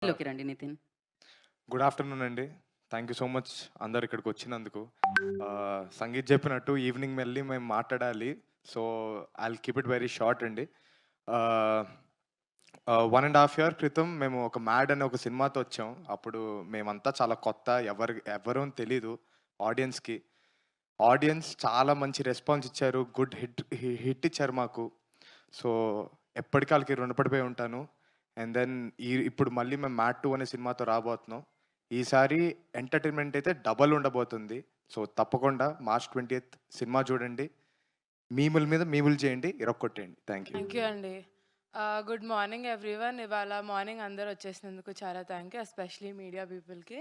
లోకి రండి Nitin. Good afternoon అండి. థ్యాంక్ యూ సో మచ్ అందరూ ఇక్కడికొచ్చినందుకు. సంగీత్ చెప్పినట్టు ఈవినింగ్ మళ్ళీ మేము మాట్లాడాలి. So, I'll keep it very short అండి. ఆహ్, 1 ½ ఇయర్ క్రితం మేము ఒక 'మ్యాడ్' అనే ఒక సినిమాతో వచ్చాం. అప్పుడు మేమంతా చాలా కొత్త, ఎవ్వరు తెలీదు ఆడియన్స్‌కి. ఆడియన్స్ చాలా మంచి రెస్పాన్స్ ఇచ్చారు. గుడ్ హిట్ ఇచ్చారు మాకు. సో, ఎప్పటికి ఆళ్ళకి రుణపడిపోయి ఉంటాను. అండ్ దెన్ ఇప్పుడు మళ్ళీ మేము 'మ్యాడ్ 2' అనే సినిమాతో రాబోతున్నాం. ఈసారి ఎంటర్‌టైన్‌మెంట్ అయితే డబల్ ఉండబోతుంది. సో, తప్పకుండా మార్చ్ 20థ్ సినిమా చూడండి. మీముల మీద మీములు చేయండి. ఇరక్కొట్టేయండి. Thank you. థ్యాంక్ యూ అండి. Good morning everyone. ఇవాళ మార్నింగ్ అందరూ వచ్చేసినందుకు చాలా థ్యాంక్ యూ. ఎస్పెషలీ మీడియా పీపుల్‌కి.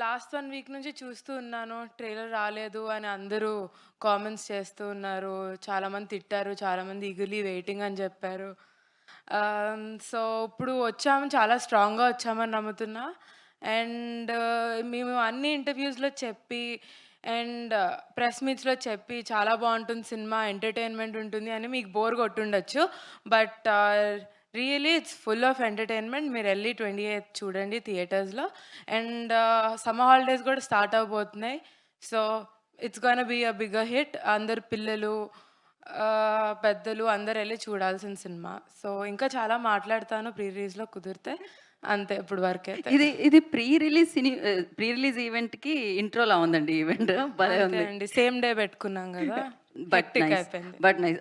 లాస్ట్ 1 వీక్ నుంచి చూస్తూ ఉన్నాను. ట్రైలర్ రాలేదు అని అందరూ కామెంట్స్ చేస్తూ ఉన్నారు. చాలామంది తిట్టారు. చాలామంది ఈగర్లీ వెయిటింగ్ అని చెప్పారు. సో, ఇప్పుడు వచ్చాము. చాలా స్ట్రాంగ్‌గా వచ్చామని నమ్ముతున్నా. అండ్ మేము అన్ని ఇంటర్వ్యూస్‌లో చెప్పి అండ్ ప్రెస్ మీట్స్‌లో చెప్పి చాలా బావుంటుంది సినిమా, ఎంటర్‌టైన్‌మెంట్ ఉంటుంది అని మీకు బోర్ కొట్టుండొచ్చు. But really it's full of entertainment. మీరెళ్లి 28థ్ చూడండి థియేటర్స్‌లో. అండ్ సమ్మర్ హాలిడేస్ కూడా స్టార్ట్ అవ్వబోతున్నాయి. So, it's gonna be a bigger hit. అందరు పిల్లలు, పెద్దలు అందరెళ్లి చూడాల్సిన సినిమా. సో, ఇంకా చాలా మాట్లాడతాను ప్రీ రిలీజ్‌లో కుదిరితే. అంతే ఇప్పుడు వరకైతే. ఇది ఇది ప్రీ రిలీజ్ ఈవెంట్‌కి ఇంట్రోలా ఉందండి ఈవెంట్. భలే అంతే ఉంది. అండి. సేమ్ డే పెట్టుకున్నాం గదా! But hectic nice. అయిపోయింది. But nice.